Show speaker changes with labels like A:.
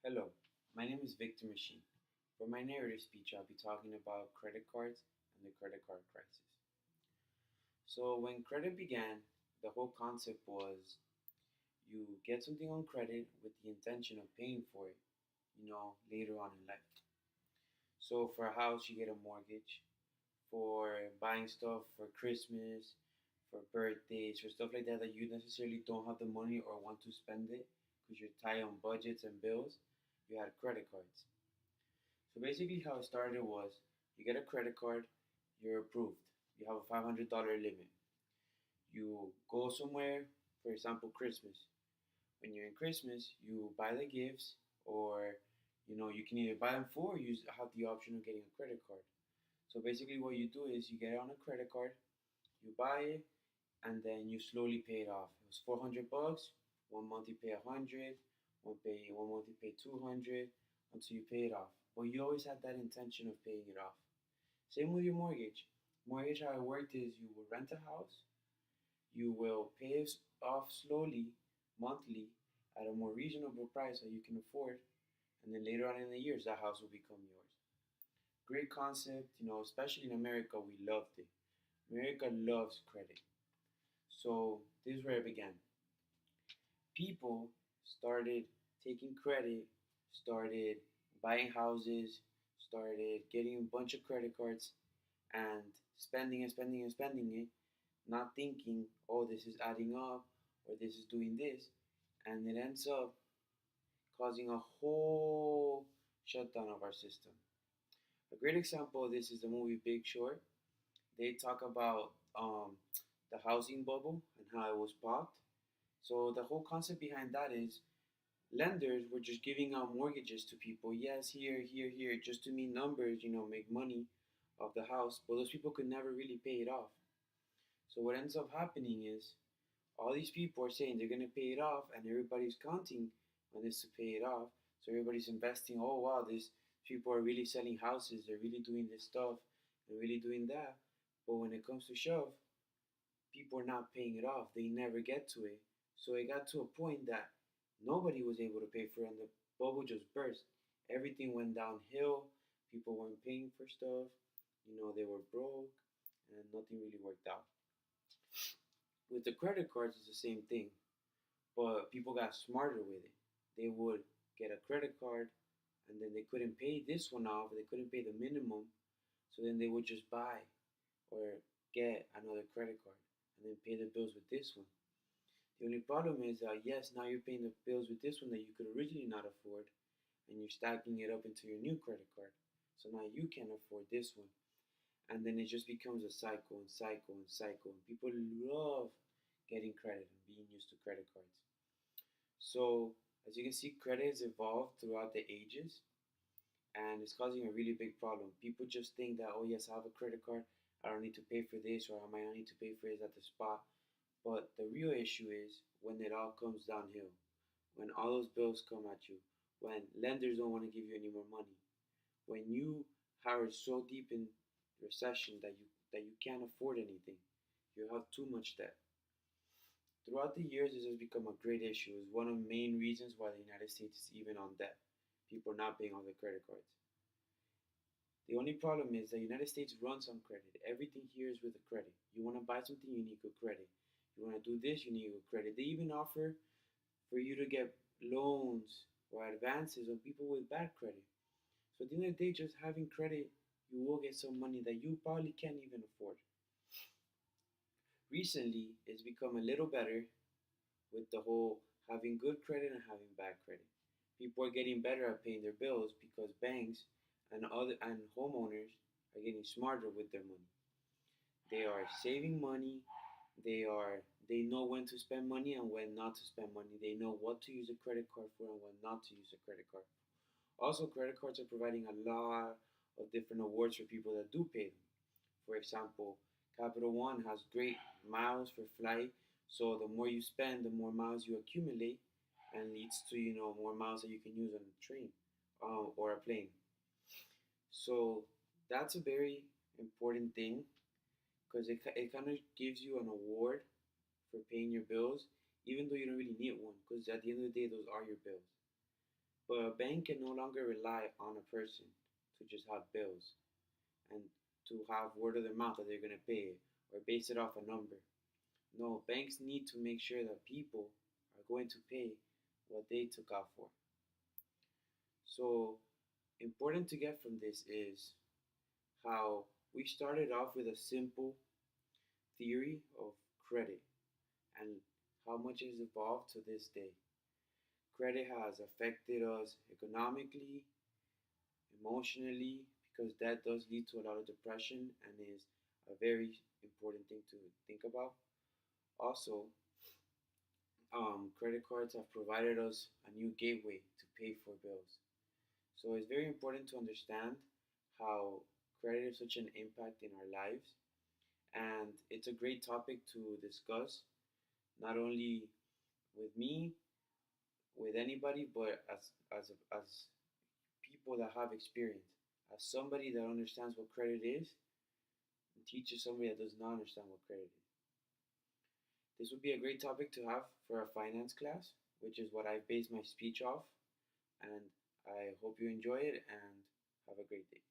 A: Hello, my name is Victor Machine. For my narrative speech, I'll be talking about credit cards and the credit card crisis. So, when credit began, the whole concept was you get something on credit with the intention of paying for it, later on in life. So, for a house, you get a mortgage. For buying stuff for Christmas, for birthdays, for stuff like that that you necessarily don't have the money or want to spend it because you're tight on budgets and bills, you had credit cards. So basically, how it started was you get a credit card, you're approved. You have a $500 limit. You go somewhere, for example, Christmas. When you're in Christmas, you buy the gifts, or you can either buy them full or you have the option of getting a credit card. So basically, what you do is you get it on a credit card, you buy it, and then you slowly pay it off. It was $400. One month you pay 100, one month you pay 200 until you pay it off. But you always had that intention of paying it off. Same with your mortgage. Mortgage, how it worked is you will rent a house, you will pay it off slowly, monthly, at a more reasonable price that you can afford, and then later on in the years, that house will become yours. Great concept, especially in America, we loved it. America loves credit. So this is where it began. People started taking credit, started buying houses, started getting a bunch of credit cards and spending and spending and spending it, not thinking, oh, this is adding up or this is doing this. And it ends up causing a whole shutdown of our system. A great example of this is the movie Big Short. They talk about the housing bubble and how it was popped. So the whole concept behind that is lenders were just giving out mortgages to people. Yes, here, here, here, just to meet numbers, make money off the house. But those people could never really pay it off. So what ends up happening is all these people are saying they're gonna pay it off, and everybody's counting on this to pay it off. So everybody's investing. Oh wow, these people are really selling houses. They're really doing this stuff. They're really doing that. But when it comes to shove, people are not paying it off. They never get to it. So it got to a point that nobody was able to pay for it, and the bubble just burst. Everything went downhill. People weren't paying for stuff. They were broke, and nothing really worked out. With the credit cards, it's the same thing, but people got smarter with it. They would get a credit card, and then they couldn't pay this one off. They couldn't pay the minimum, so then they would just buy or get another credit card and then pay the bills with this one. The only problem is that yes, now you're paying the bills with this one that you could originally not afford, and you're stacking it up into your new credit card. So now you can't afford this one, and then it just becomes a cycle and cycle and cycle. And people love getting credit and being used to credit cards. So as you can see, credit has evolved throughout the ages, and it's causing a really big problem. People just think that, oh yes, I have a credit card, I don't need to pay for this, or I might not need to pay for this at the spot. But the real issue is when it all comes downhill, when all those bills come at you, when lenders don't want to give you any more money, when you are so deep in recession that you can't afford anything, you have too much debt. Throughout the years, this has become a great issue. It's one of the main reasons why the United States is even on debt. People are not paying off their credit cards. The only problem is the United States runs on credit. Everything here is with a credit. You want to buy something, you need good credit. You want to do this, you need good credit. They even offer for you to get loans or advances on people with bad credit. So at the end of the day, just having credit, you will get some money that you probably can't even afford. Recently, it's become a little better with the whole having good credit and having bad credit. People are getting better at paying their bills because banks and homeowners are getting smarter with their money. They are saving money. They know when to spend money and when not to spend money. They know what to use a credit card for and when not to use a credit card. Also, credit cards are providing a lot of different awards for people that do pay them. For example, Capital One has great miles for flight, so the more you spend, the more miles you accumulate, and leads to more miles that you can use on a train or a plane. So that's a very important thing because it kind of gives you an award for paying your bills, even though you don't really need one, because at the end of the day, those are your bills. But a bank can no longer rely on a person to just have bills and to have word of their mouth that they're going to pay it or base it off a number. No, banks need to make sure that people are going to pay what they took out for. So, important to get from this is how we started off with a simple theory of credit and how much it has evolved to this day. Credit has affected us economically, emotionally, because that does lead to a lot of depression and is a very important thing to think about. Also, credit cards have provided us a new gateway to pay for bills. So it's very important to understand how credit has such an impact in our lives, and it's a great topic to discuss, not only with me, with anybody, but as people that have experience, as somebody that understands what credit is, and teaches somebody that does not understand what credit is. This would be a great topic to have for a finance class, which is what I base my speech off, and I hope you enjoy it and have a great day.